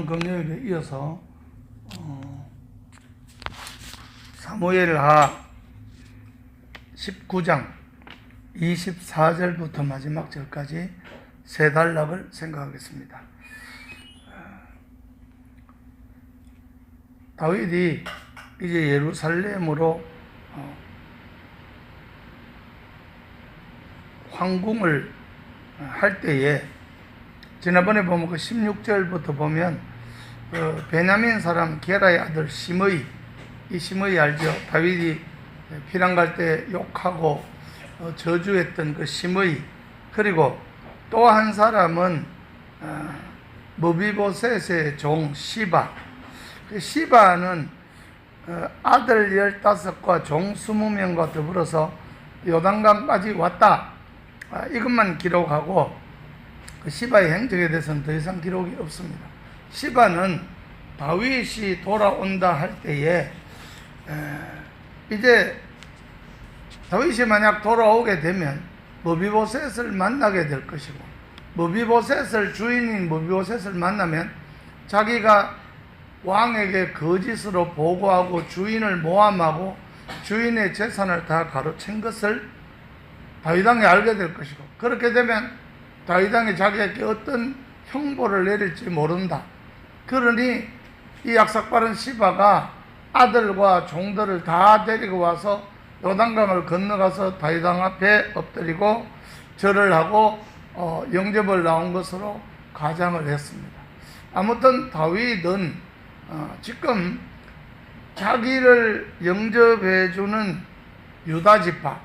이번 금요일에 이어서 사무엘하 19장 24절부터 마지막 절까지 세 단락을 생각하겠습니다. 다윗이 이제 예루살렘으로 황궁을 할 때에, 지난번에 보면 그 16절부터 보면 베냐민 사람 게라의 아들 시므이, 이 시므이 알죠? 다윗이 피난 갈 때 욕하고 저주했던 그 시므이, 그리고 또 한 사람은 무비보셋의 종 시바. 그 시바는 아들 15과 종 20명과 더불어서 요단강까지 왔다, 이것만 기록하고 그 시바의 행적에 대해서는 더 이상 기록이 없습니다. 시바는 다윗이 돌아온다 할 때에 이제 다윗이 만약 돌아오게 되면 무비보셋을 만나게 될 것이고, 무비보셋을, 주인인 무비보셋을 만나면 자기가 왕에게 거짓으로 보고하고 주인을 모함하고 주인의 재산을 다 가로챈 것을 다윗 왕이 알게 될 것이고, 그렇게 되면 다윗 왕이 자기에게 어떤 형벌을 내릴지 모른다. 그러니 이 약삭빠른 시바가 아들과 종들을 다 데리고 와서 요단강을 건너가서 다윗 왕 앞에 엎드리고 절을 하고 영접을 나온 것으로 가장을 했습니다. 아무튼 다윗은 지금 자기를 영접해주는 유다지파,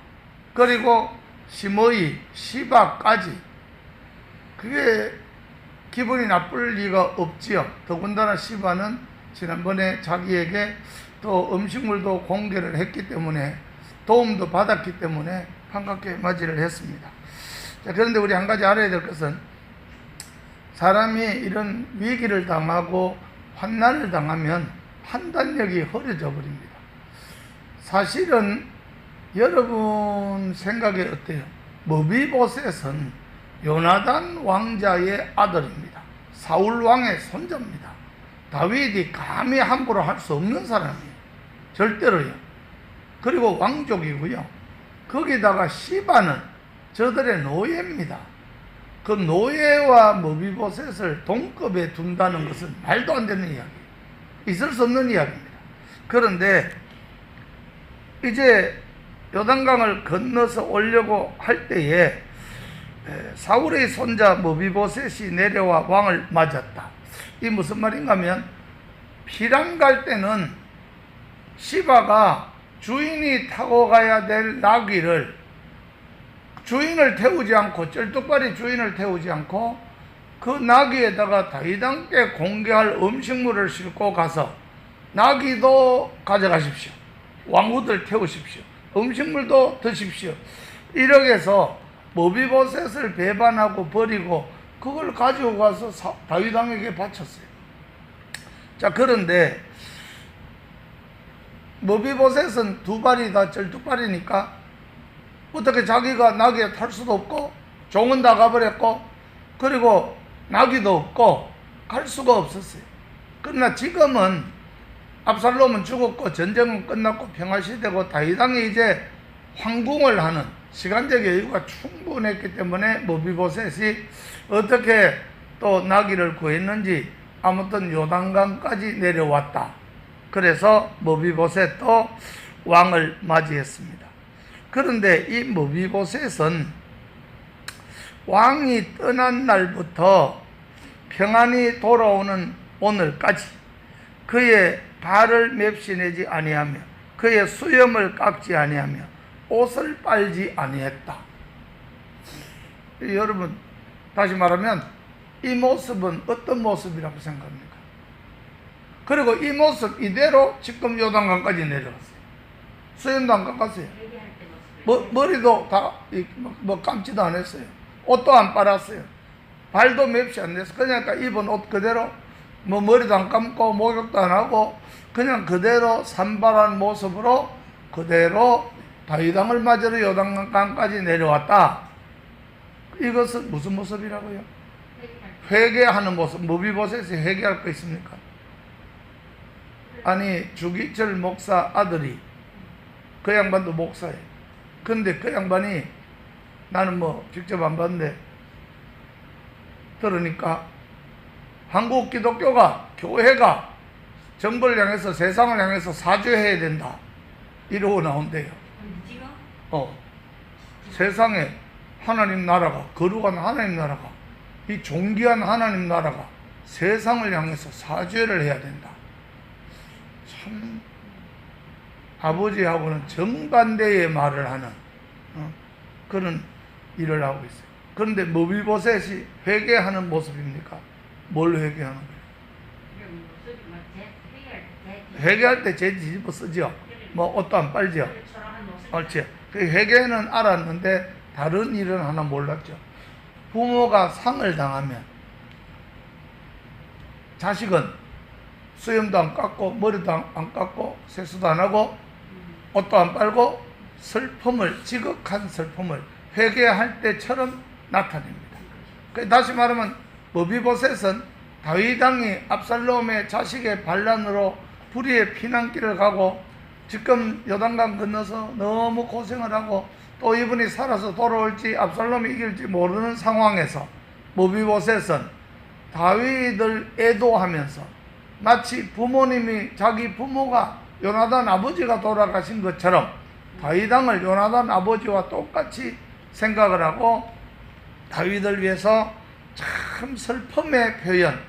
그리고 시므이, 시바까지, 그게 기분이 나쁠 리가 없지요. 더군다나 시바는 지난번에 자기에게 또 음식물도 공개를 했기 때문에, 도움도 받았기 때문에 반갑게 맞이를 했습니다. 자, 그런데 우리 한 가지 알아야 될 것은, 사람이 이런 위기를 당하고 환난을 당하면 판단력이 흐려져 버립니다. 사실은 여러분 생각에 어때요? 무비보셋은 요나단 왕자의 아들입니다. 사울 왕의 손자입니다. 다윗이 감히 함부로 할 수 없는 사람이에요. 절대로요. 그리고 왕족이고요. 거기다가 시바는 저들의 노예입니다. 그 노예와 무비보셋을 동급에 둔다는 것은 말도 안 되는 이야기예요. 있을 수 없는 이야기입니다. 그런데 이제 요단강을 건너서 오려고 할 때에 사울의 손자 무비보셋이 내려와 왕을 맞았다. 이 무슨 말인가 하면, 피난 갈 때는 시바가 주인이 타고 가야 될 나귀를, 주인을 태우지 않고, 쩔뚝발이 주인을 태우지 않고 그 나귀에다가 다윗 왕께 공개할 음식물을 싣고 가서 나귀도 가져가십시오, 왕후들 태우십시오, 음식물도 드십시오, 이렇게 해서 무비보셋을 배반하고 버리고 그걸 가지고 가서 다윗 왕에게 바쳤어요. 자, 그런데 무비보셋은 두 발이 다 쩔뚝발이니까 어떻게 자기가 나귀에 탈 수도 없고, 종은 다 가버렸고, 그리고 나귀도 없고 갈 수가 없었어요. 그러나 지금은 압살롬은 죽었고 전쟁은 끝났고 평화시대고 다윗 왕이 이제 황궁을 하는 시간적 여유가 충분했기 때문에 무비보셋이 어떻게 또 나귀를 구했는지 아무튼 요단강까지 내려왔다. 그래서 무비보셋도 왕을 맞이했습니다. 그런데 이 무비보셋은 왕이 떠난 날부터 평안히 돌아오는 오늘까지 그의 발을 맵시내지 아니하며 그의 수염을 깎지 아니하며 옷을 빨지 아니했다. 여러분, 다시 말하면 이 모습은 어떤 모습이라고 생각합니까? 그리고 이 모습 이대로 지금 요단강까지 내려갔어요. 수염도 안 깎았어요. 머리도 다 감지도 안 했어요. 옷도 안 빨았어요. 발도 맵시 안 냈어요. 그러니까 입은 옷 그대로, 머리도 안 감고 목욕도 안 하고 그냥 그대로 산발한 모습으로 그대로 다윗 왕을 맞으러 요단강까지 내려왔다. 이것은 무슨 모습이라고요? 회개하는 모습, 무비보셋이 회개할 거 있습니까? 아니 주기철 목사 아들이, 그 양반도 목사예요. 근데 그 양반이, 나는 뭐 직접 안 봤는데 들으니까 한국 기독교가, 교회가 정부를 향해서, 세상을 향해서 사죄해야 된다 이러고 나온대요. 세상에 하나님 나라가, 거룩한 하나님 나라가, 이 존귀한 하나님 나라가 세상을 향해서 사죄를 해야 된다. 참 아버지하고는 정반대의 말을 하는 그런 일을 하고 있어요. 그런데 무비보셋이 회개하는 모습입니까? 뭘 회개하는 거예요? 회개할 때 제 뒤집어 쓰죠. 뭐 옷도 안 빨죠. 그렇지. 그 회개는 알았는데 다른 일은 하나 몰랐죠. 부모가 상을 당하면 자식은 수염도 안 깎고 머리도 안 깎고 세수도 안 하고 옷도 안 빨고 슬픔을, 지극한 슬픔을 회개할 때처럼 나타냅니다. 다시 말하면 무비보셋은 다윗 왕이 압살롬의 자식의 반란으로 불의의 피난길을 가고 지금 요단강 건너서 너무 고생을 하고 또 이분이 살아서 돌아올지 압살롬이 이길지 모르는 상황에서 무비보셋은 다윗을 애도하면서 마치 부모님이, 자기 부모가 요나단 아버지가 돌아가신 것처럼 다윗 왕을 요나단 아버지와 똑같이 생각을 하고 다윗을 위해서 참 슬픔의 표현,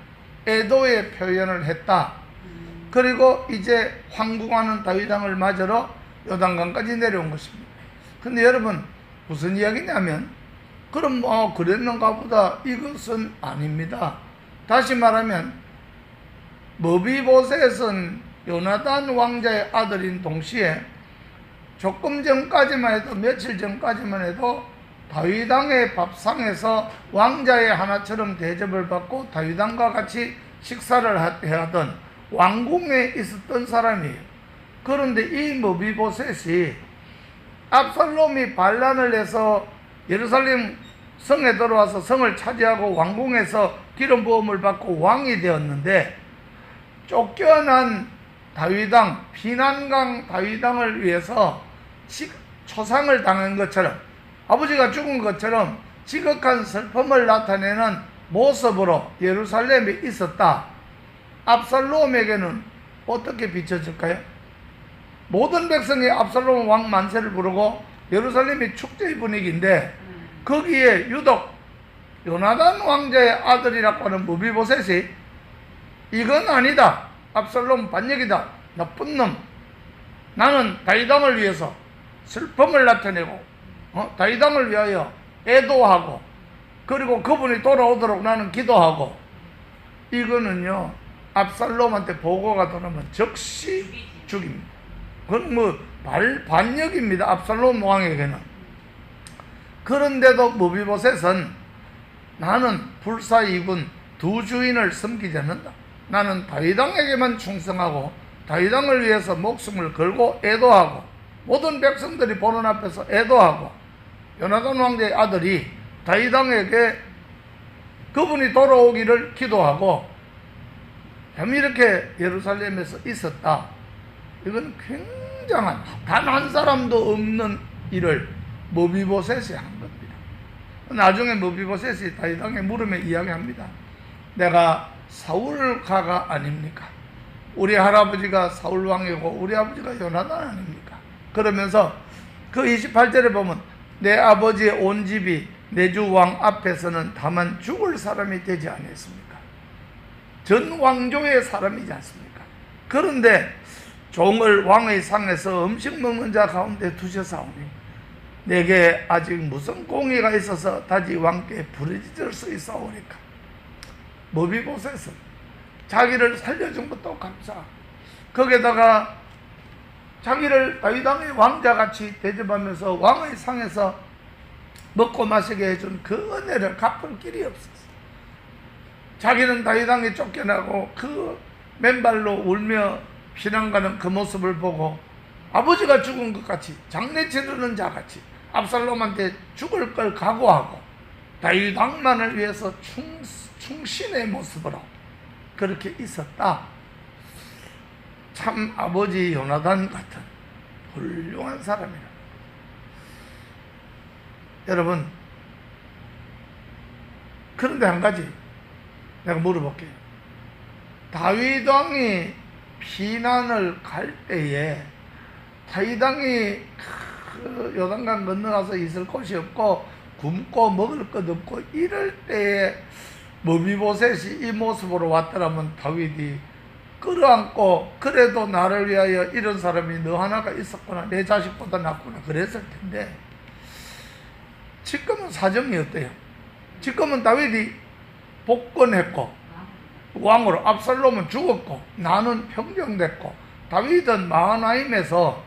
애도의 표현을 했다. 그리고 이제 황궁하는 다윗 왕을 맞으러 요단강까지 내려온 것입니다. 근데 여러분 무슨 이야기냐면, 그럼 뭐 그랬는가 보다, 이것은 아닙니다. 다시 말하면 무비보셋은 요나단 왕자의 아들인 동시에 조금 전까지만 해도, 며칠 전까지만 해도 다윗 왕의 밥상에서 왕자의 하나처럼 대접을 받고 다윗 왕과 같이 식사를 하던 왕궁에 있었던 사람이에요. 그런데 이 무비보셋이 압살롬이 반란을 해서 예루살렘 성에 들어와서 성을 차지하고 왕궁에서 기름 부음을 받고 왕이 되었는데, 쫓겨난 다윗왕, 피난강 다윗왕을 위해서 초상을 당한 것처럼, 아버지가 죽은 것처럼 지극한 슬픔을 나타내는 모습으로 예루살렘에 있었다. 압살롬에게는 어떻게 비춰질까요? 모든 백성이 압살롬 왕 만세를 부르고 예루살렘이 축제의 분위기인데, 거기에 유독 요나단 왕자의 아들이라고 하는 무비보셋이 이건 아니다, 압살롬 반역이다, 나쁜 놈, 나는 다윗 왕을 위해서 슬픔을 나타내고 다윗 왕을 위하여 애도하고 그리고 그분이 돌아오도록 나는 기도하고, 이거는요 압살롬한테 보고가 들어오면 즉시 죽입니다. 그건 뭐 반역입니다, 압살롬 왕에게는. 그런데도 무비보셋은 나는 불사이군 두 주인을 섬기지 않는다, 나는 다윗 왕에게만 충성하고 다윗 왕을 위해서 목숨을 걸고 애도하고 모든 백성들이 보는 앞에서 애도하고, 요나단 왕자의 아들이 다윗 왕에게 그분이 돌아오기를 기도하고 참 이렇게 예루살렘에서 있었다. 이건 굉장한, 단 한 사람도 없는 일을 무비보셋이 한 겁니다. 나중에 무비보셋이 다윗 왕에 물으며 이야기합니다. 내가 사울가가 아닙니까? 우리 할아버지가 사울 왕이고 우리 아버지가 요나단 아닙니까? 그러면서 그 28절에 보면 내 아버지의 온 집이 내 주 왕 앞에서는 다만 죽을 사람이 되지 않았습니까? 전 왕조의 사람이지 않습니까? 그런데 종을 왕의 상에서 음식 먹는 자 가운데 두셨사오니 내게 아직 무슨 공의가 있어서 다시 왕께 부르짖을 수 있사오리까? 무비보셋은 자기를 살려준 것도 감사, 거기에다가 자기를 다윗 왕의 왕자같이 대접하면서 왕의 상에서 먹고 마시게 해준 그 은혜를 갚을 길이 없었어. 자기는 다윗 왕이 쫓겨나고 그 맨발로 울며 피난가는 그 모습을 보고 아버지가 죽은 것 같이, 장례 치르는 자같이 압살롬한테 죽을 걸 각오하고 다윗 왕만을 위해서 충신의 모습으로 그렇게 있었다. 참 아버지 요나단 같은 훌륭한 사람이라. 여러분, 그런데 한 가지 내가 물어볼게요. 다윗 왕이 피난을 갈 때에 다윗 왕이 그 요단강 건너가서 있을 곳이 없고 굶고 먹을 것 없고 이럴 때에 머비보셋이 이 모습으로 왔더라면 다윗이 끌어안고 그래도 나를 위하여 이런 사람이 너 하나가 있었구나, 내 자식보다 낫구나 그랬을 텐데, 지금은 사정이 어때요? 지금은 다윗이 복권했고 왕으로, 압살롬은 죽었고 나는 평정됐고, 다윗은 마하나임에서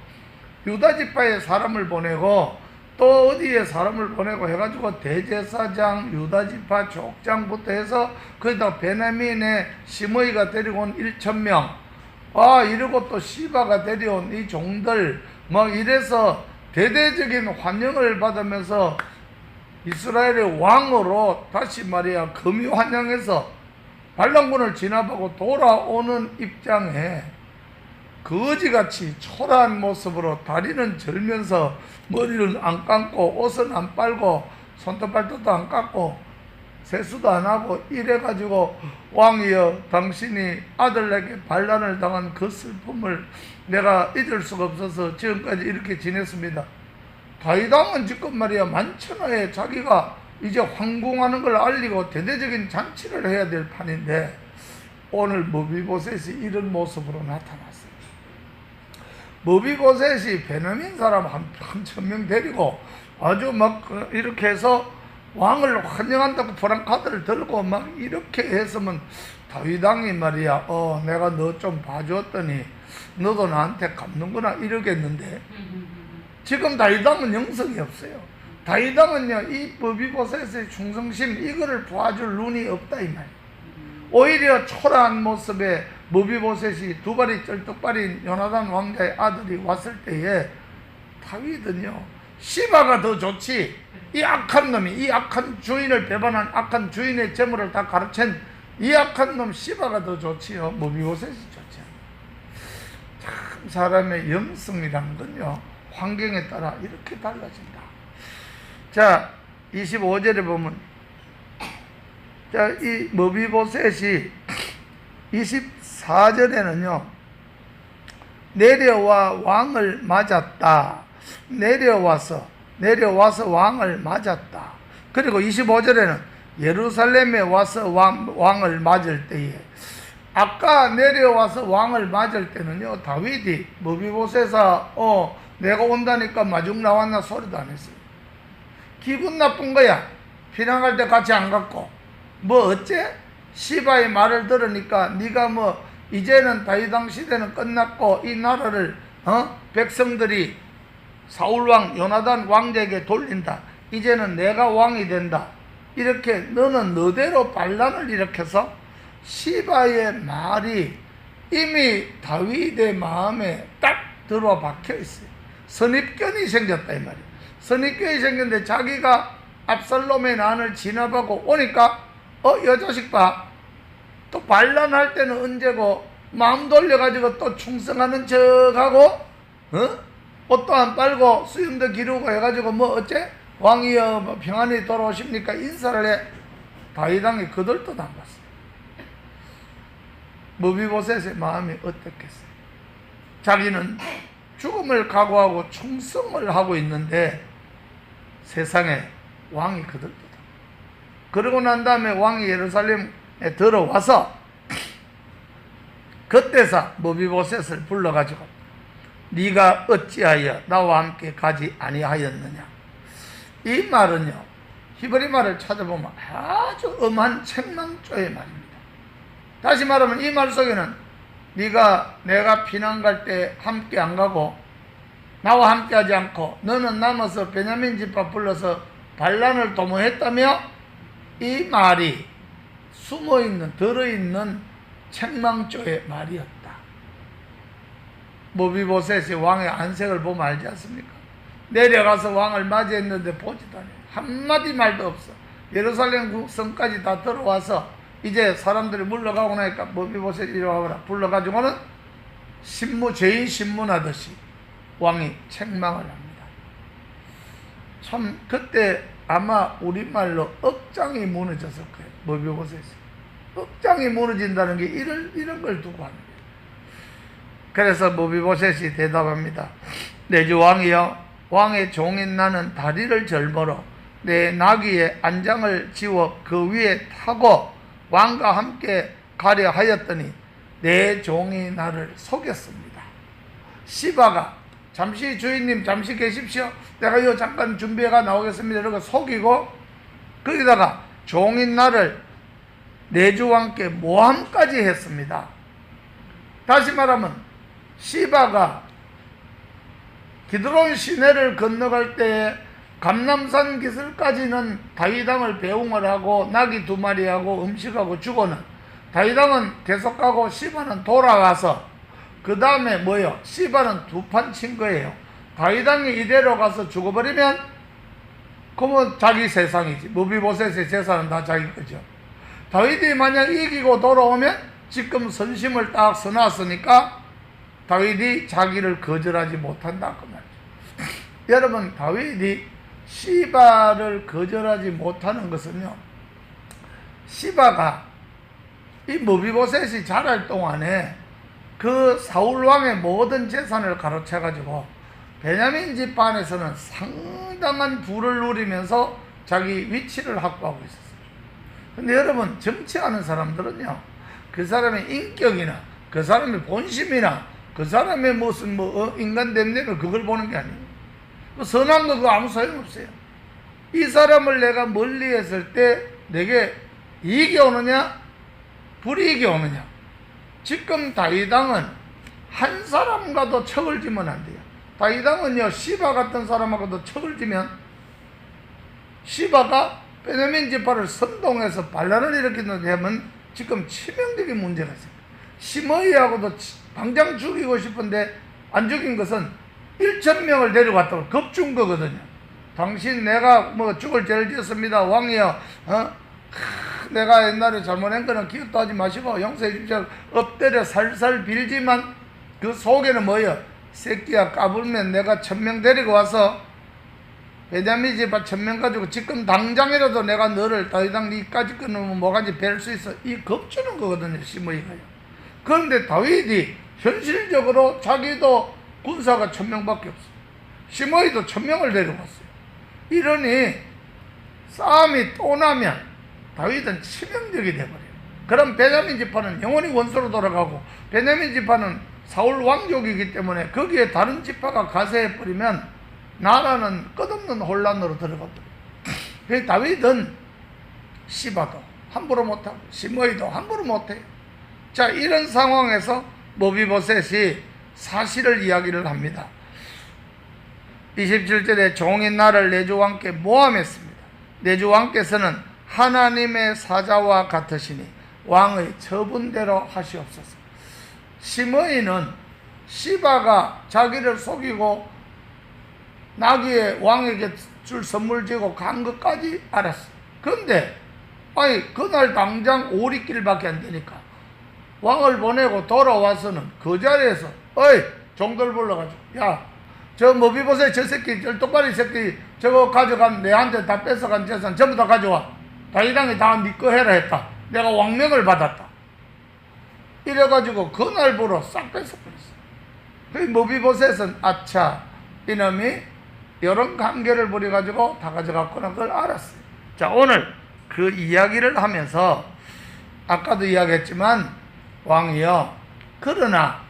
유다지파에 사람을 보내고 또 어디에 사람을 보내고 해가지고 대제사장, 유다지파 족장부터 해서 거기다 베냐민의 시므이가 데리고 온 1,000명, 이러고 또 시바가 데려온 이 종들 막 이래서 대대적인 환영을 받으면서 이스라엘의 왕으로 다시 말이야 금이 환영해서 반란군을 진압하고 돌아오는 입장에 거지같이 초라한 모습으로 다리는 절면서 머리는 안 감고 옷은 안 빨고 손도 발톱도 안 깎고 세수도 안 하고 이래가지고 왕이여 당신이 아들에게 반란을 당한 그 슬픔을 내가 잊을 수가 없어서 지금까지 이렇게 지냈습니다. 다윗 왕은 지금 말이야 만천하에 자기가 이제 황궁하는 걸 알리고 대대적인 잔치를 해야 될 판인데 오늘 머비보셋이 이런 모습으로 나타났어요. 머비보셋이 베냐민 사람 한 1,000명 데리고 아주 막 이렇게 해서 왕을 환영한다고 프랑카드를 들고 막 이렇게 했으면 다윗 왕이 말이야 내가 너 좀 봐줬더니 너도 나한테 갚는구나 이러겠는데, 지금 다윗 왕은 영성이 없어요. 다윗 왕은요 이 머비보셋의 충성심 이거를 봐줄 눈이 없다 이 말이에요. 오히려 초라한 모습에 머비보셋이 두 발이 쩔뚝발인 요나단 왕자의 아들이 왔을 때에 다윗은요 시바가 더 좋지, 이 악한 놈이, 이 악한 주인을 배반한 악한 주인의 재물을 다 가로챈 이 악한 놈 시바가 더 좋지요, 머비보셋이 좋지 않아요. 참 사람의 영성이라는 건요 환경에 따라 이렇게 달라진다. 자 25절에 보면 자, 이 머비보셋이 24절에는요 내려와 왕을 맞았다. 내려와서 왕을 맞았다. 그리고 25절에는 예루살렘에 와서 왕을 맞을 때에, 아까 내려와서 왕을 맞을 때는요 다윗이 머비보셋아 내가 온다니까 마중 나왔나 소리도 안 했어요. 기분 나쁜 거야. 피난갈 때 같이 안 갔고 뭐 어째? 시바의 말을 들으니까 네가 뭐 이제는 다윗 왕 시대는 끝났고 이 나라를 백성들이 사울왕 요나단 왕자에게 돌린다. 이제는 내가 왕이 된다. 이렇게 너는 너대로 반란을 일으켜서 시바의 말이 이미 다윗의 마음에 딱 들어와 박혀 있어요. 선입견이 생겼다 이 말이에요. 선입견이 생겼는데 자기가 압살롬의 난을 진압하고 오니까 여 자식 봐. 또 반란할 때는 언제고 마음 돌려가지고 또 충성하는 척하고 옷도 안 빨고 수염도 기르고 해가지고 뭐 어째? 왕이여 뭐 평안히 돌아오십니까? 인사를 해. 다윗 왕이 거들떠도 안 봤어요. 머비보셋의 마음이 어떻겠어요? 자기는 죽음을 각오하고 충성을 하고 있는데 세상에 왕이 거들떠다. 그러고 난 다음에 왕이 예루살렘에 들어와서 그때서 머비보셋을 불러가지고 네가 어찌하여 나와 함께 가지 아니하였느냐. 이 말은요 히브리 말을 찾아보면 아주 엄한 책망조의 말입니다. 다시 말하면 이 말 속에는 내가 피난 갈 때 함께 안 가고 나와 함께 하지 않고 너는 남아서 베냐민 집합 불러서 반란을 도모했다며, 이 말이 숨어있는 들어있는 책망조의 말이었다. 머비보셋이 왕의 안색을 보면 알지 않습니까? 내려가서 왕을 맞이했는데 보지도 않아요. 한마디 말도 없어. 예루살렘 성까지 다 들어와서 이제 사람들이 물러가고 나니까 머비보셋 이리 와보라 불러가지고는 죄인 신문하듯이 왕이 책망을 합니다. 참 그때 아마 우리말로 억장이 무너졌을 거예요. 머비보셋이 억장이 무너진다는 게 이런 걸 두고 합니다. 그래서 머비보셋이 대답합니다. 내 주 왕이여, 왕의 종인 나는 다리를 절벌어 내 나귀의 안장을 지워 그 위에 타고 왕과 함께 가려 하였더니 내 종이 나를 속였습니다. 시바가 잠시 주인님 잠시 계십시오. 내가 요 잠깐 준비해가 나오겠습니다. 이러고 속이고 거기다가 종인 나를 내 주 왕께 모함까지 했습니다. 다시 말하면 시바가 기드론 시내를 건너갈 때 감람산 기슭까지는 다윗왕을 배웅을 하고 나귀 2마리하고 음식하고 주고는 다윗왕은 계속 가고 시바는 돌아가서 그 다음에 뭐요? 시바는 2판 친 거예요. 다윗왕이 이대로 가서 죽어버리면 그러면 자기 세상이지. 머비보셋의 재산은 다 자기 거죠. 다윗이 만약 이기고 돌아오면 지금 선심을 딱 써놨으니까 다윗이 자기를 거절하지 못한다 그 말이죠. 여러분, 다윗이 시바를 거절하지 못하는 것은요, 시바가 이 머비보셋이 자랄 동안에 그 사울왕의 모든 재산을 가로채 가지고 베냐민 집안에서는 상당한 부를 누리면서 자기 위치를 확보하고 있었어요. 근데 여러분, 정치하는 사람들은요, 그 사람의 인격이나 그 사람의 본심이나 그 사람의 무슨 인간 됨됨을 그걸 보는 게 아니에요. 선한 거 그거 아무 소용없어요. 이 사람을 내가 멀리 했을 때 내게 이익이 오느냐 불이익이 오느냐. 지금 다윗왕은 한 사람과도 척을 지면 안 돼요. 다윗왕은요, 시바 같은 사람하고도 척을 지면 시바가 베냐민 지파를 선동해서 반란을 일으키는데 하면 지금 치명적인 문제가 있어요. 시므이하고도 당장 죽이고 싶은데 안 죽인 것은 1,000명을 데려갔다고 겁준 거거든요. 당신 내가 죽을 죄를 지었습니다. 왕이여, 내가 옛날에 잘못한 거는 기억도 하지 마시고 용서해 주십시오. 엎드려 살살 빌지만 그 속에는 뭐예요? 새끼야, 까불면 내가 1,000명 데리고 와서 베냐민 집안 1,000명 가지고 지금 당장이라도 내가 너를 다윗왕 니까지 끊으면 뭐가지 뵐 수 있어. 이 겁주는 거거든요, 시므이가요. 그런데 다윗이 현실적으로 자기도 군사가 1,000명밖에 없어요. 시므이도 1,000명을 데려갔어요. 이러니 싸움이 또 나면 다윗은 치명적이 돼버려요. 그럼 베냐민 지파는 영원히 원수로 돌아가고 베냐민 지파는 사울 왕족이기 때문에 거기에 다른 지파가 가세해버리면 나라는 끝없는 혼란으로 들어가버려요. 그래서 다윗은 시바도 함부로 못하고 시므이도 함부로 못해요. 자, 이런 상황에서 머비보셋이 사실을 이야기를 합니다. 27절에 종인 나를 내 주 왕께 모함했습니다. 내 주 왕께서는 하나님의 사자와 같으시니 왕의 처분대로 하시옵소서. 시므이는 시바가 자기를 속이고 나귀의 왕에게 줄 선물 주고 간 것까지 알았어. 그런데 아니 그날 당장 오리길밖에 안 되니까 왕을 보내고 돌아와서는 그 자리에서 어이 종들 불러가지고 야, 저 머비보셋 저 새끼 쩔뚝발이 새끼 저거 가져간 내한테 다 뺏어간 재산 전부 다 가져와. 다윗왕이 다 네 거 해라 했다. 내가 왕명을 받았다. 이래가지고 그날부로 싹 뺏어버렸어. 그 머비보셋은 아차 이놈이 이런 관계를 부려가지고 다 가져갔구나 그걸 알았어요. 자, 오늘 그 이야기를 하면서 아까도 이야기했지만 왕이여, 그러나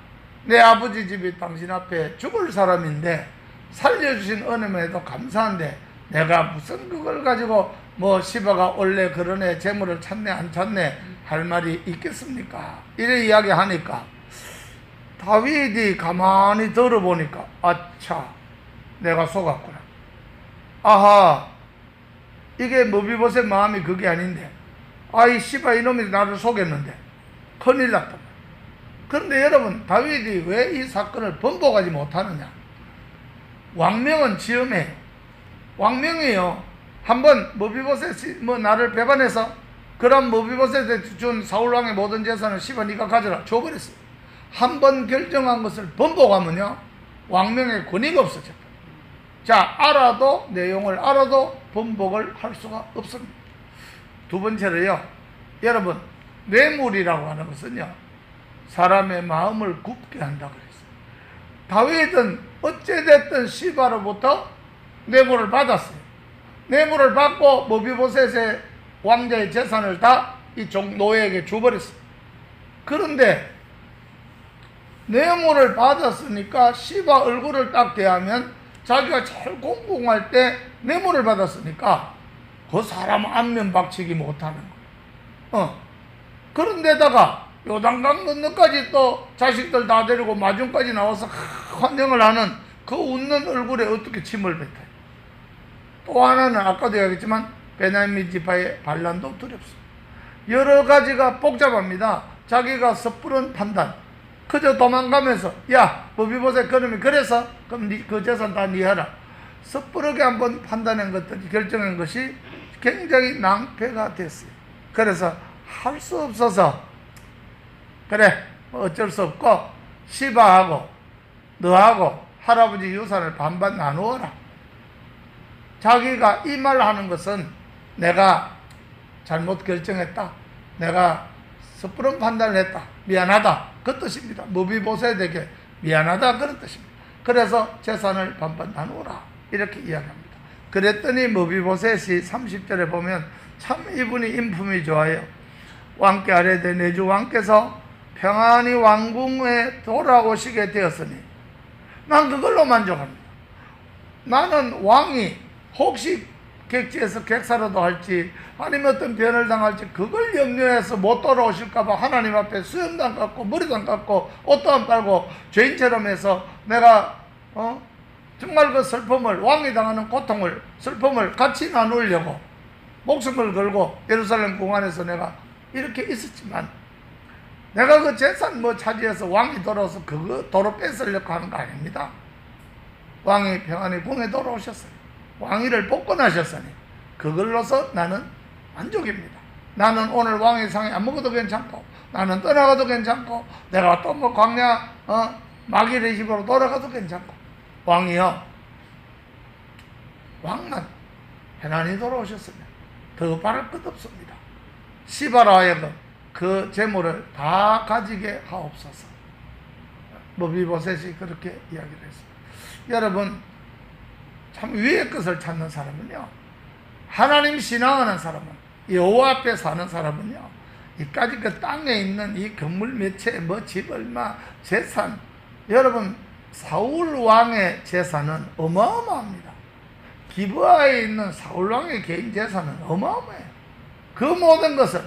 내 아버지 집이 당신 앞에 죽을 사람인데 살려주신 은혜에도 감사한데 내가 무슨 그걸 가지고 시바가 원래 그러네 재물을 찾네 안 찾네 할 말이 있겠습니까? 이래 이야기하니까 다윗이 가만히 들어보니까 아차 내가 속았구나. 아하, 이게 머비보셋 마음이 그게 아닌데 아이 시바 이놈이 나를 속였는데 큰일 났다. 그런데 여러분, 다윗이 왜 이 사건을 번복하지 못하느냐? 왕명은 지음해요. 왕명이요. 한번 머비보셋이 나를 배반해서 그럼 모비보셋에 준 사울왕의 모든 재산을 시바 네가 가져라 줘버렸어요. 한 번 결정한 것을 번복하면요 왕명의 권위가 없어져요. 자, 알아도 내용을 알아도 번복을 할 수가 없습니다. 두 번째로요, 여러분 뇌물이라고 하는 것은요 사람의 마음을 굽게 한다고 그랬어요. 다윗은 어찌됐든 시바로부터 뇌물을 받았어요. 뇌물을 받고 모비보셋의 왕자의 재산을 다 이 노예에게 줘버렸어요. 그런데 뇌물을 받았으니까 시바 얼굴을 딱 대하면 자기가 제일 공공할 때 뇌물을 받았으니까 그 사람 안면 박치기 못하는 거예요. 그런데다가 요단강 건너까지 또 자식들 다 데리고 마중까지 나와서 환영을 하는 그 웃는 얼굴에 어떻게 침을 뱉어요. 또 하나는 아까도 얘기했지만 베냐민 지파의 반란도 두렵습니다. 여러 가지가 복잡합니다. 자기가 섣부른 판단, 그저 도망가면서 야 모비보셋 그놈이 그래서 그럼 그 재산 다 네 하라. 섣부르게 한번 판단한 것들이 결정한 것이 굉장히 낭패가 됐어요. 그래서 할 수 없어서 그래 어쩔 수 없고 시바하고 너하고 할아버지 유산을 반반 나누어라. 자기가 이 말 하는 것은 내가 잘못 결정했다, 내가 섣부른 판단을 했다, 미안하다 그 뜻입니다. 모비보셋에게 미안하다 그런 뜻입니다. 그래서 재산을 반반 나누어라 이렇게 이야기합니다. 그랬더니 모비보셋이 30절에 보면 참 이분이 인품이 좋아요. 왕께 아뢰되 내 주 왕께서 평안히 왕궁에 돌아오시게 되었으니 난 그걸로 만족합니다. 나는 왕이 혹시 객지에서 객사라도 할지 아니면 어떤 변을 당할지 그걸 염려해서 못 돌아오실까봐 하나님 앞에 수염도 안 깎고 머리도 안 깎고 옷도 안 빨고 죄인처럼 해서 내가 정말 그 슬픔을, 왕이 당하는 고통을, 슬픔을 같이 나누려고 목숨을 걸고 예루살렘 궁안에서 내가 이렇게 있었지만 내가 그 재산 차지해서 왕이 돌아와서 그거 도로 뺏으려고 하는 거 아닙니다. 왕이 평안히 궁에 돌아오셨어요. 왕위를 복권하셨으니 그걸로서 나는 만족입니다. 나는 오늘 왕의 상에 안 먹어도 괜찮고 나는 떠나가도 괜찮고 내가 또 광야 마귀의 집으로 돌아가도 괜찮고 왕이요, 왕만 편안히 돌아오셨으면 더 바랄 것 없습니다. 시바라 하여금 그 재물을 다 가지게 하옵소서. 모비보셋이 그렇게 이야기를 했습니다. 여러분 참 위의 것을 찾는 사람은요, 하나님 신앙하는 사람은, 여호와 앞에 사는 사람은요, 이까지 그 땅에 있는 이 건물 몇 채, 집 얼마, 재산, 여러분 사울 왕의 재산은 어마어마합니다. 기브아에 있는 사울 왕의 개인 재산은 어마어마해요. 그 모든 것을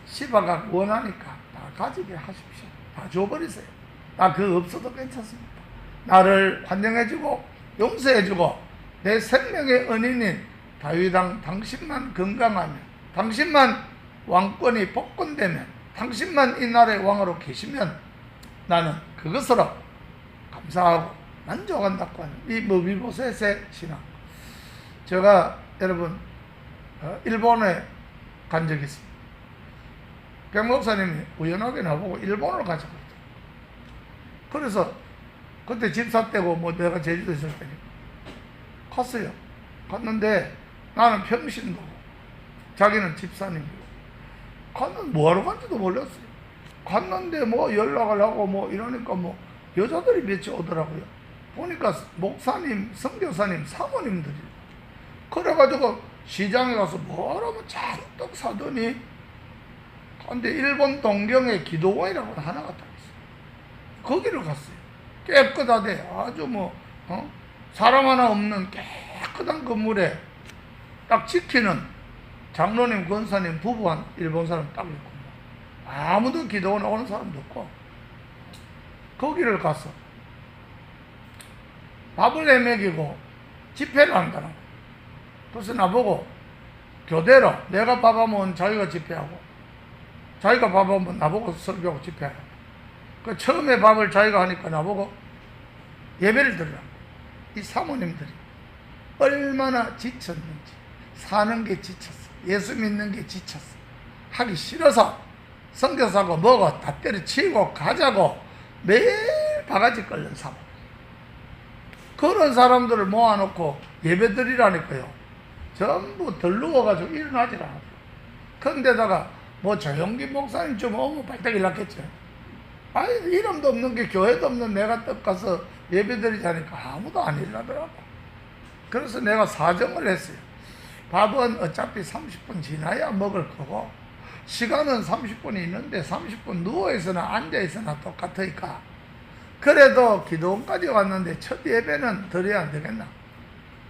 시바가 원하니까 다 가지게 하십시오. 다 줘버리세요. 나 그거 없어도 괜찮습니다. 나를 환영해주고 용서해주고 내 생명의 은인인 다윗왕 당신만 건강하면, 당신만 왕권이 복권되면, 당신만 이 나라의 왕으로 계시면 나는 그것으로 감사하고 만족한다고 하는 이 모비보셋의 신앙. 제가 여러분 일본에 간 적이 있습니다. 백 목사님이 우연하게 나보고 일본을 가자고 그랬어요. 그래서 그때 집사 때고 내가 제주도에 있을 때니까 갔어요. 갔는데 나는 평신도고 자기는 집사님이고 갔는데 뭐하러 간지도 몰랐어요. 갔는데 연락을 하고 이러니까 여자들이 몇이 오더라고요. 보니까 목사님, 선교사님, 사모님들이. 그래가지고 시장에 가서 뭐라고 잔뜩 사더니 근데 일본 동경에 기도원이라고 하나가 딱 있어요. 거기를 갔어요. 깨끗하대. 아주 사람 하나 없는 깨끗한 건물에 딱 지키는 장로님, 권사님, 부부 한 일본 사람 딱 있고 아무도 기도원에 오는 사람도 없고 거기를 가서 밥을 내먹이고 집회를 한다는 거예요. 그래서 나보고 교대로 내가 밥하면 자기가 집회하고 자기가 밥하면 나보고 설교하고 집회하라고. 그 처음에 밥을 자기가 하니까 나보고 예배를 드리라고. 이 사모님들이 얼마나 지쳤는지, 사는 게 지쳤어, 예수 믿는 게 지쳤어, 하기 싫어서 성교사고 뭐고 다 때려치고 가자고 매일 바가지 끓는 사람. 그런 사람들을 모아놓고 예배 드리라니까요. 전부 덜누워가지고 일어나질 않아요. 그런데다가 뭐 조용기 목사님 좀 오면 발딱 일났겠죠. 아니 이름도 없는 게 교회도 없는 내가 떡 가서 예배 드리자니까 아무도 안 일어나더라고. 그래서 내가 사정을 했어요. 밥은 어차피 30분 지나야 먹을 거고 시간은 30분이 있는데 30분 누워있으나 앉아있으나 똑같으니까 그래도 기도원까지 왔는데 첫 예배는 드려야 안 되겠나.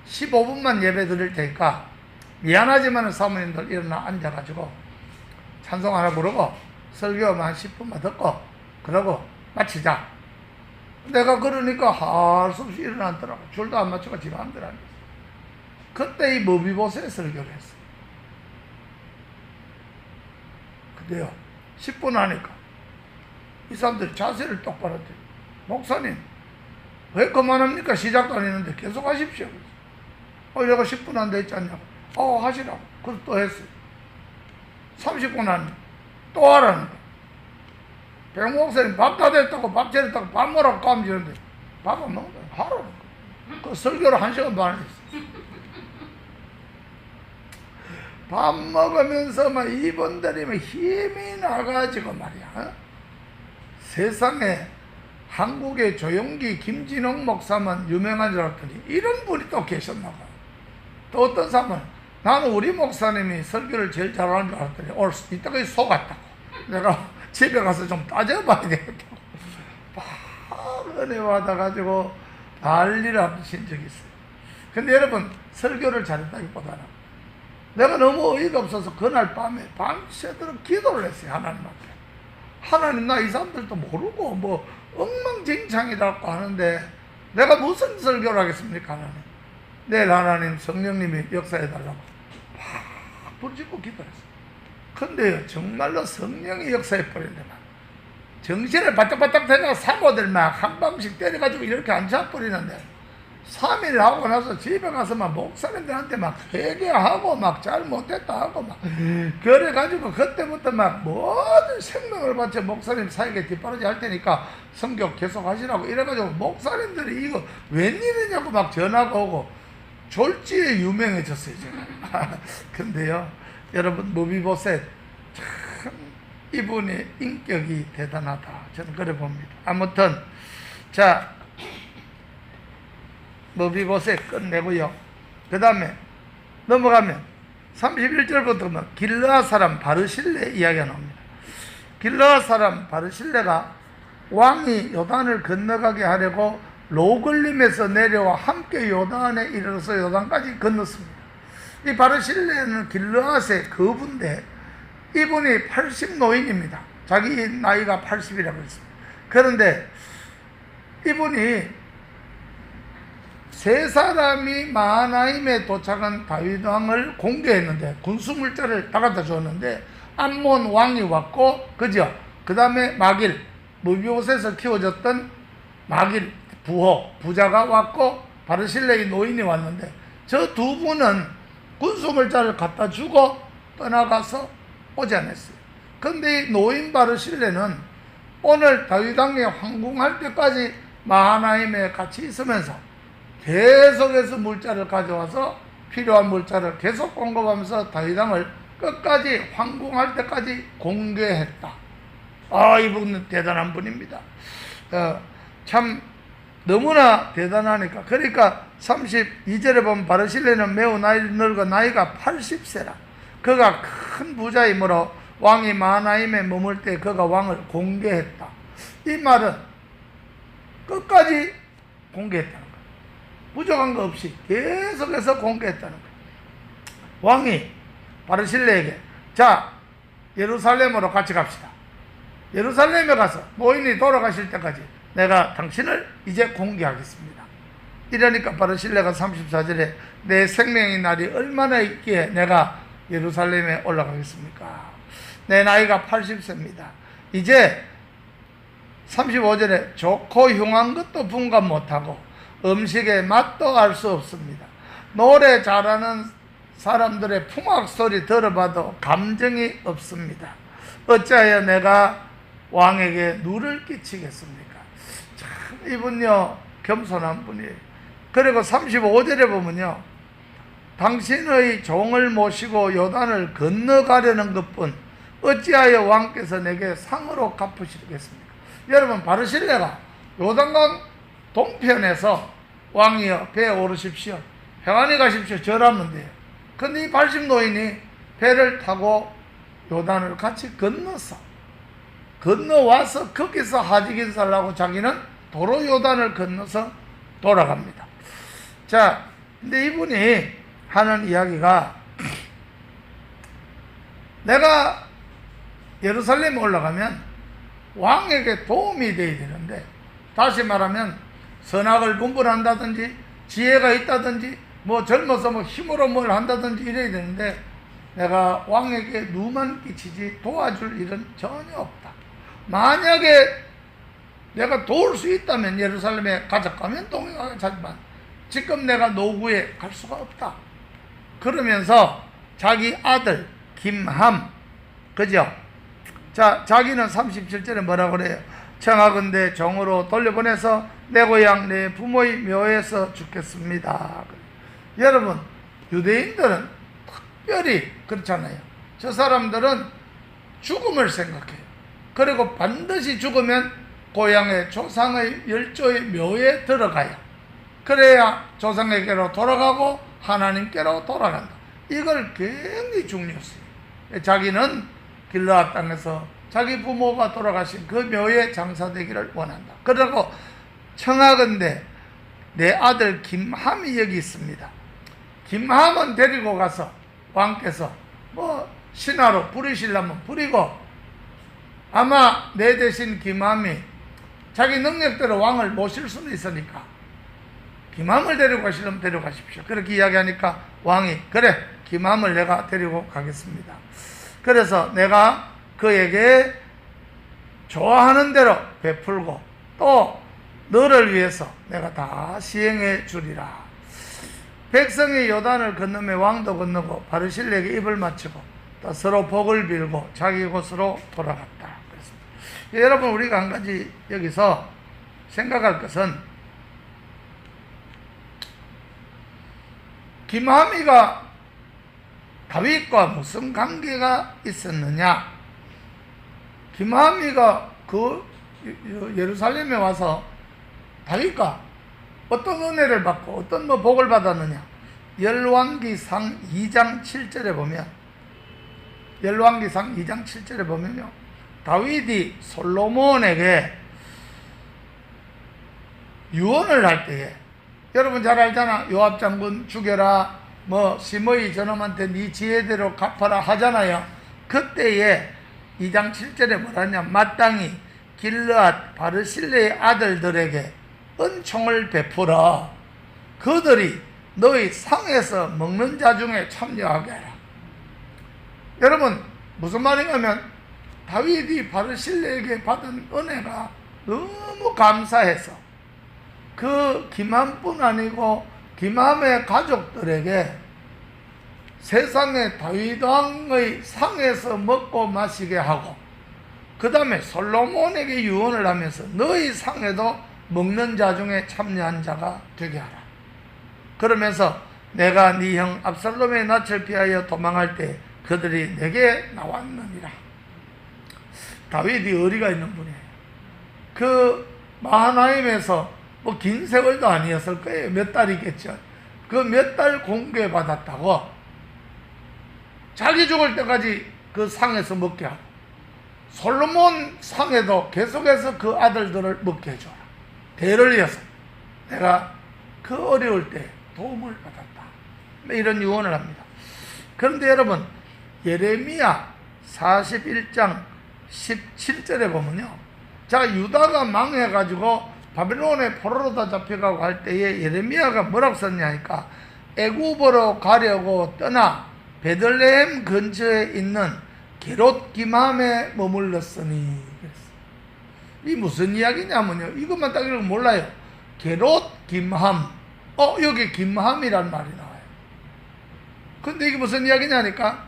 15분만 예배 드릴 테니까 미안하지만 사모님들 일어나 앉아가지고 찬송 하나 부르고 설교만 한 10분만 듣고 그러고 마치자. 내가 그러니까 할 수 없이 일어나더라고. 줄도 안 맞추고 집에 안 들어앉았어. 그때 이 머비보셋 설교를 했어요. 근데요 10분 하니까 이 사람들이 자세를 똑바로 해. 목사님 왜 그만합니까? 시작도 안 했는데 계속 하십시오. 내가 10분 안 돼 있지 않냐고. 하시라고. 그래서 또 했어요. 30분 하니 또 하라는 거야. 백 목사님 밥 다 됐다고 밥 차렸다고 밥 먹으라고 까면지는데 밥 안 먹는다. 하라는 거야. 그 설교를 1시간 반 했어요. 밥 먹으면서 막 이분들이 막 힘이 나가지고 말이야. 세상에 한국의 조용기 김진홍 목사만 유명한 줄 알았더니 이런 분이 또 계셨나 봐요. 또 어떤 사람은 나는 우리 목사님이 설교를 제일 잘하는 줄 알았더니 오늘 이따가 속았다고. 내가 집에 가서 좀 따져봐야 되겠다고. 막 은혜 받아가지고 난리를 하신 적이 있어요. 근데 여러분 설교를 잘했다기보다는 내가 너무 어이가 없어서 그날 밤에 밤새도록 기도를 했어요. 하나님 앞에. 하나님 나 이 사람들도 모르고 뭐 엉망진창이라고 하는데 내가 무슨 설교를 하겠습니까? 하나님. 내일 하나님 성령님이 역사해달라고 막 부르짖고 기도했어요. 근데요 정말로 성령이 역사해버리는데 막 정신을 바짝바짝 대가 사모들 막 한 방씩 때려가지고 이렇게 앉아버리는데 3일 하고 나서 집에 가서 막 목사님들한테 막 회개하고 막 잘못했다 하고 막 그래가지고 그때부터 막 모든 생명을 바쳐 목사님 사에게 뒷바라지 할 테니까 성교 계속 하시라고 이래가지고 목사님들이 이거 웬일이냐고 막 전화가 오고 졸지에 유명해졌어요 제가. 근데요 여러분 머비보셋 참 이분의 인격이 대단하다 저는 그래 봅니다. 아무튼 자 머비보셋 끝내고요. 그 다음에 넘어가면 31절부터 길르앗 사람 바르실레 이야기가 나옵니다. 길르앗 사람 바르실레가 왕이 요단을 건너가게 하려고 로글림에서 내려와 함께 요단에 이르러서 요단까지 건넜습니다. 이 바르실레는 길르앗의 거부인데 이분이 80 노인입니다. 자기 나이가 80이라고 했습니다. 그런데 이분이 세 사람이 마하나임에 도착한 다윗 왕을 공개했는데 군수물자를 다 갖다 줬는데 암몬 왕이 왔고 그죠? 그 다음에 마길 머비보셋에서 키워졌던 마길 부자가 왔고 바르실레의 노인이 왔는데 저 두 분은 군수물자를 갖다 주고 떠나가서 오지 않았어요. 근데 이 노인 바르실레는 오늘 다윗 왕이 황궁할 때까지 마하나임에 같이 있으면서 계속해서 물자를 가져와서 필요한 물자를 계속 공급하면서 다윗 왕을 끝까지 황궁할 때까지 공개했다. 이분은 대단한 분입니다. 참 너무나 대단하니까. 그러니까 32절에 보면 바르실레는 매우 늙어 나이가 80세라. 그가 큰 부자이므로 왕이 마하나임에 머물 때 그가 왕을 공개했다. 이 말은 끝까지 공개했다는 거예요. 부족한 거 없이 계속해서 공개했다는 거예요. 왕이 바르실레에게 자 예루살렘으로 같이 갑시다. 예루살렘에 가서 노인이 돌아가실 때까지 내가 당신을 이제 공개하겠습니다. 이러니까 바르실레가 34절에 내 생명의 날이 얼마나 있기에 내가 예루살렘에 올라가겠습니까? 내 나이가 80세입니다. 이제 35절에 좋고 흉한 것도 분간 못하고 음식의 맛도 알 수 없습니다. 노래 잘하는 사람들의 풍악 소리 들어봐도 감정이 없습니다. 어찌하여 내가 왕에게 누를 끼치겠습니까? 참 이분요 겸손한 분이에요. 그리고 35절에 보면요, 당신의 종을 모시고 요단을 건너가려는 것뿐 어찌하여 왕께서 내게 상으로 갚으시겠습니까? 여러분, 바르실레가 요단강 동편에서 왕이여 배에 오르십시오, 평안히 가십시오 절하면 돼요. 근데 이 80노인이 배를 타고 요단을 같이 건너와서 거기서 하직인사를 하고 자기는 도로 요단을 건너서 돌아갑니다. 자, 근데 이분이 하는 이야기가, 내가 예루살렘에 올라가면 왕에게 도움이 되어야 되는데, 다시 말하면 선악을 분별한다든지 지혜가 있다든지 뭐 젊어서 뭐 힘으로 뭘 한다든지 이래야 되는데, 내가 왕에게 누만 끼치지 도와줄 일은 전혀 없다. 만약에 내가 도울 수 있다면 예루살렘에 가져가면 동행하겠지만 지금 내가 노구에 갈 수가 없다. 그러면서 자기 아들 김함, 그죠? 자, 자기는 37절에 뭐라고 그래요? 청하건대 종으로 돌려보내서 내 고향 내 부모의 묘에서 죽겠습니다. 여러분, 유대인들은 특별히 그렇잖아요. 저 사람들은 죽음을 생각해요. 그리고 반드시 죽으면 고향의 조상의 열조의 묘에 들어가요. 그래야 조상에게로 돌아가고 하나님께로 돌아간다. 이걸 굉장히 중요했어요. 자기는 길르앗 땅에서 자기 부모가 돌아가신 그 묘에 장사되기를 원한다. 그리고 청하건대 내 아들 김함이 여기 있습니다. 김함은 데리고 가서 왕께서 뭐 신하로 부리시려면 부리고, 아마 내 대신 김함이 자기 능력대로 왕을 모실 수는 있으니까 김함을 데리고 가시려면 데려가십시오. 그렇게 이야기하니까 왕이 그래, 김함을 내가 데리고 가겠습니다. 그래서 내가 그에게 좋아하는 대로 베풀고 또 너를 위해서 내가 다 시행해 주리라. 백성이 요단을 건너며 왕도 건너고 바르실레에게 입을 맞추고 또 서로 복을 빌고 자기 곳으로 돌아갔다. 그렇습니다. 여러분, 우리가 한 가지 여기서 생각할 것은, 김하미가 다윗과 무슨 관계가 있었느냐? 김하미가 그 예루살렘에 와서 다윗과 어떤 은혜를 받고 어떤 뭐 복을 받았느냐? 열왕기상 2장 7절에 보면, 열왕기상 2장 7절에 보면요, 다윗이 솔로몬에게 유언을 할 때에, 여러분 잘 알잖아. 요압 장군 죽여라, 뭐 시므이 저놈한테 네 지혜대로 갚아라 하잖아요. 그때에 2장 7절에 뭐라냐? 마땅히 길르앗 바르실레의 아들들에게 은총을 베풀어 그들이 너희 상에서 먹는 자 중에 참여하게 하라. 여러분, 무슨 말이냐면 다윗이 바르실레에게 받은 은혜가 너무 감사해서 그 김함뿐 아니고 김함의 가족들에게 세상의 다윗 왕의 상에서 먹고 마시게 하고, 그 다음에 솔로몬에게 유언을 하면서 너희 상에도 먹는 자 중에 참여한 자가 되게 하라. 그러면서 내가 네 형 압살롬의 낯을 피하여 도망할 때 그들이 내게 나왔느니라. 다윗이 의리가 있는 분이에요. 그 마하나임에서 뭐 긴 세월도 아니었을 거예요. 몇 달이겠죠. 그 몇 달 공개받았다고 자기 죽을 때까지 그 상에서 먹게 하고, 솔로몬 상에도 계속해서 그 아들들을 먹게 해줘라. 대를 이어서 내가 그 어려울 때 도움을 받았다. 이런 유언을 합니다. 그런데 여러분, 예레미야 41장 17절에 보면요, 자, 유다가 망해가지고 바빌론에 포로로 잡혀가고 할 때에 예레미야가 뭐라고 썼냐 하니까, 애굽으로 가려고 떠나 베들레헴 근처에 있는 게롯 기맘에 머물렀으니. 이 무슨 이야기냐면요, 이것만 딱 읽으면 몰라요. 게롯 김함, 여기 김함이란 말이 나와요. 근데 이게 무슨 이야기냐니까,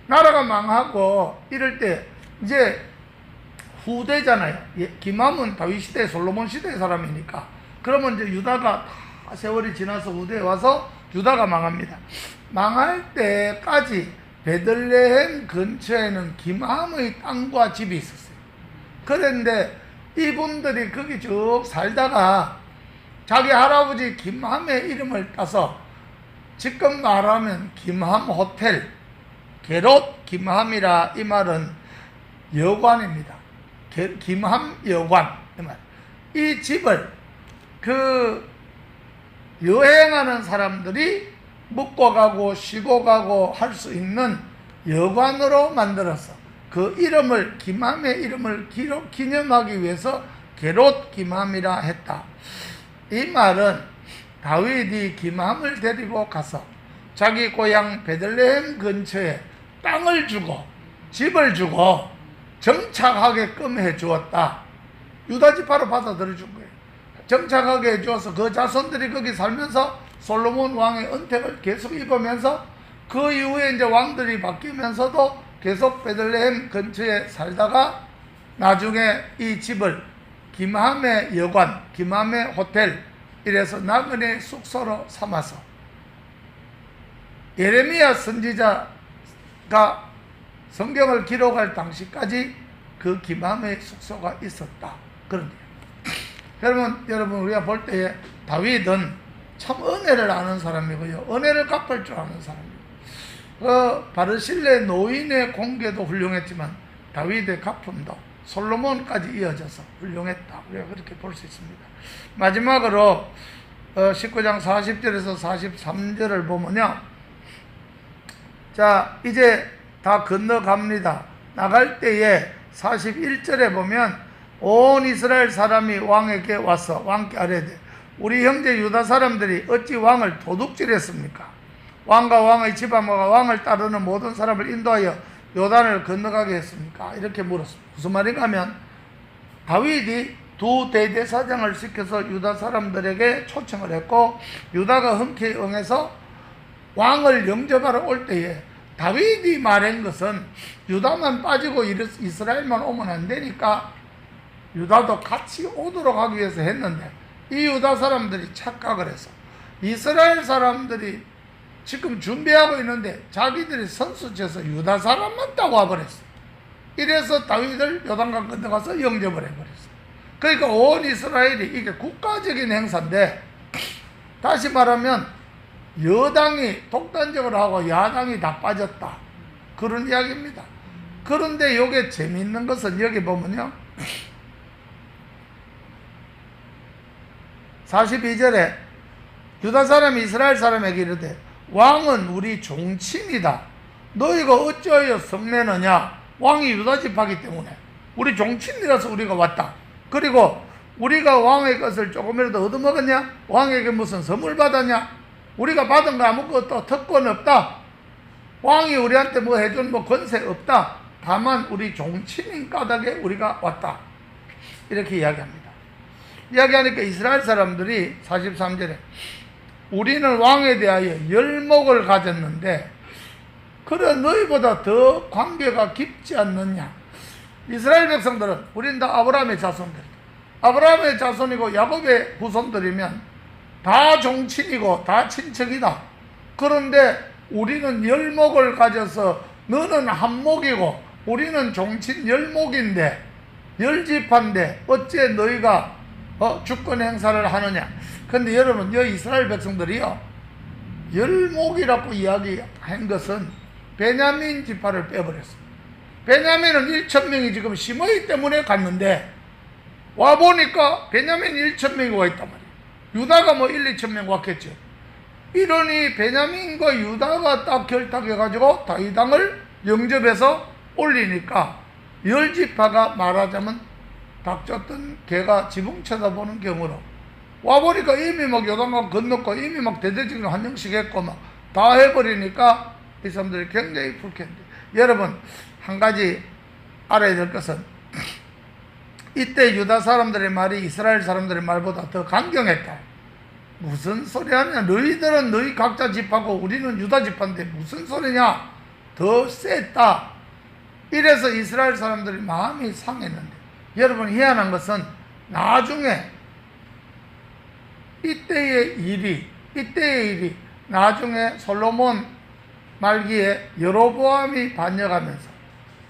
나라가 망하고 이럴 때 이제 후대잖아요. 김함은 다윗 시대, 솔로몬 시대의 사람이니까. 그러면 이제 유다가 다 세월이 지나서 후대에 와서 유다가 망합니다. 망할 때까지 베들레헴 근처에는 김함의 땅과 집이 있었어요. 그런데 이분들이 거기 쭉 살다가 자기 할아버지 김함의 이름을 따서 지금 말하면 김함 호텔, 게롯 김함이라, 이 말은 여관입니다. 김함 여관, 이 말. 이 집을 그 여행하는 사람들이 묵고 가고 쉬고 가고 할 수 있는 여관으로 만들어서 그 이름을, 김함의 이름을 기념하기 위해서 게롯 김함이라 했다. 이 말은 다윗이 김함을 데리고 가서 자기 고향 베들레헴 근처에 땅을 주고 집을 주고 정착하게끔 해주었다. 유다 지파로 받아들여 준 거예요. 정착하게 해주어서 그 자손들이 거기 살면서 솔로몬 왕의 은택을 계속 입으면서 그 이후에 이제 왕들이 바뀌면서도 계속 베들레헴 근처에 살다가 나중에 이 집을 김함의 여관, 김함의 호텔, 이래서 나그네 숙소로 삼아서 예레미야 선지자가 성경을 기록할 당시까지 그 김함의 숙소가 있었다. 그런 거예요. 여러분 우리가 볼 때에 다윗은 참 은혜를 아는 사람이고요. 은혜를 갚을 줄 아는 사람이에요. 그 바르실레 노인의 공개도 훌륭했지만 다윗의 갚음도 솔로몬까지 이어져서 훌륭했다. 우리가 그렇게 볼 수 있습니다. 마지막으로 19장 40절에서 43절을 보면요. 자, 이제 다 건너갑니다. 나갈 때에 41절에 보면 온 이스라엘 사람이 왕에게 와서 왕께 아뢰되 우리 형제 유다 사람들이 어찌 왕을 도둑질했습니까? 왕과 왕의 지파모가 왕을 따르는 모든 사람을 인도하여 요단을 건너가게 했습니까? 이렇게 물었습니다. 무슨 말인가 하면 다윗이 두 대제사장을 시켜서 유다 사람들에게 초청을 했고 유다가 흔쾌히 응해서 왕을 영접하러 올 때에 다윗이 말한 것은 유다만 빠지고 이스라엘만 오면 안 되니까 유다도 같이 오도록 하기 위해서 했는데 이 유다 사람들이 착각을 해서 이스라엘 사람들이 지금 준비하고 있는데 자기들이 선수쳐서 유다 사람만 따고 와버렸어. 이래서 다윗을 요단강 건너가서 영접을 해버렸어. 그러니까 온 이스라엘이 이게 국가적인 행사인데 다시 말하면 여당이 독단적으로 하고 야당이 다 빠졌다. 그런 이야기입니다. 그런데 이게 재미있는 것은 여기 보면요. 42절에 유다 사람이 이스라엘 사람에게 이르되 왕은 우리 종친이다. 너희가 어찌하여 성내느냐? 왕이 유다 지파기 때문에 우리 종친이라서 우리가 왔다. 그리고 우리가 왕의 것을 조금이라도 얻어먹었냐? 왕에게 무슨 선물 받았냐? 우리가 받은 거 아무것도 특권 없다. 왕이 우리한테 뭐 해준 뭐 권세 없다. 다만 우리 종친인 까닭에 우리가 왔다. 이렇게 이야기합니다. 이야기하니까 이스라엘 사람들이 43절에 우리는 왕에 대하여 열목을 가졌는데 그래 너희보다 더 관계가 깊지 않느냐. 이스라엘 백성들은 우린 다 아브라함의 자손들, 아브라함의 자손이고 야곱의 후손들이면 다 종친이고 다 친척이다. 그런데 우리는 열목을 가져서 너는 한목이고 우리는 종친 열목인데 열지파인데 어째 너희가 주권 행사를 하느냐. 근데 여러분 이 이스라엘 백성들이요 열목이라고 이야기한 것은 베냐민 지파를 빼버렸습니다. 베냐민은 1,000명이 지금 심어이 때문에 갔는데 와보니까 베냐민 1,000명이 와 있단 말이에요. 유다가 뭐 1,000~2,000명 왔겠죠. 이러니 베냐민과 유다가 딱 결탁해가지고 다윗왕을 영접해서 올리니까 열지파가 말하자면 닥쳤던 개가 지붕 쳐다보는 경우로 와보니까 이미 막 요단강 건넜고 이미 막 대대적인 환영식 했고 막 다 해버리니까 이 사람들이 굉장히 불쾌한데 여러분 한 가지 알아야 될 것은 이때 유다 사람들의 말이 이스라엘 사람들의 말보다 더 강경했다. 무슨 소리 하냐? 너희들은 너희 각자 집하고 우리는 유다 집한데 무슨 소리냐? 더 셌다. 이래서 이스라엘 사람들이 마음이 상했는데, 여러분 희한한 것은 나중에 이때의 일이 나중에 솔로몬 말기에 여로보암이 반역하면서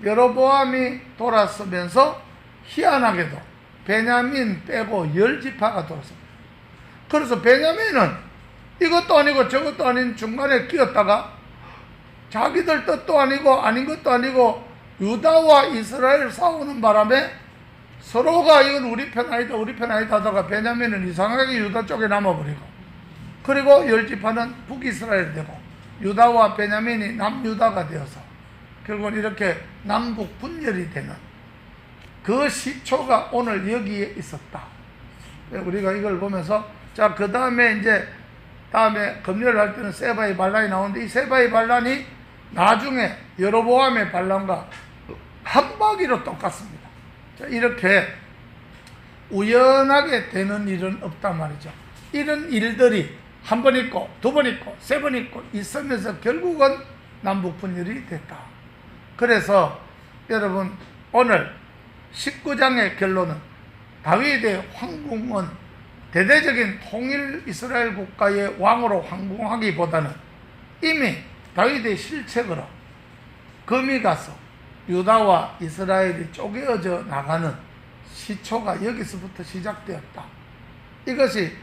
여로보암이 돌아서면서 희한하게도 베냐민 빼고 10지파가 돌아섭니다. 그래서 베냐민은 이것도 아니고 저것도 아닌 중간에 끼었다가 자기들 뜻도 아니고 아닌 것도 아니고 유다와 이스라엘 싸우는 바람에 서로가 이건 우리 편 아니다 우리 편 아니다 하다가 베냐민은 이상하게 유다 쪽에 남아버리고, 그리고 10지파는 북이스라엘 되고 유다와 베냐민이 남유다가 되어서 결국은 이렇게 남북 분열이 되는 그 시초가 오늘 여기에 있었다. 우리가 이걸 보면서 자, 그 다음에 다음에 금요일 할 때는 세바의 반란이 나오는데, 이 세바의 반란이 나중에 여로보암의 반란과 한바퀴로 똑같습니다. 자, 이렇게 우연하게 되는 일은 없단 말이죠. 이런 일들이 한 번 있고 두 번 있고 세 번 있고 있으면서 결국은 남북 분열이 됐다. 그래서 여러분 오늘 19장의 결론은 다윗의 황궁은 대대적인 통일 이스라엘 국가의 왕으로 황궁하기보다는 이미 다윗의 실책으로 금이 가서 유다와 이스라엘이 쪼개어져 나가는 시초가 여기서부터 시작되었다. 이것이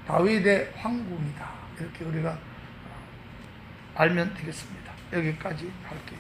다윗의 황궁이다. 이렇게 우리가 알면 되겠습니다. 여기까지 할게요.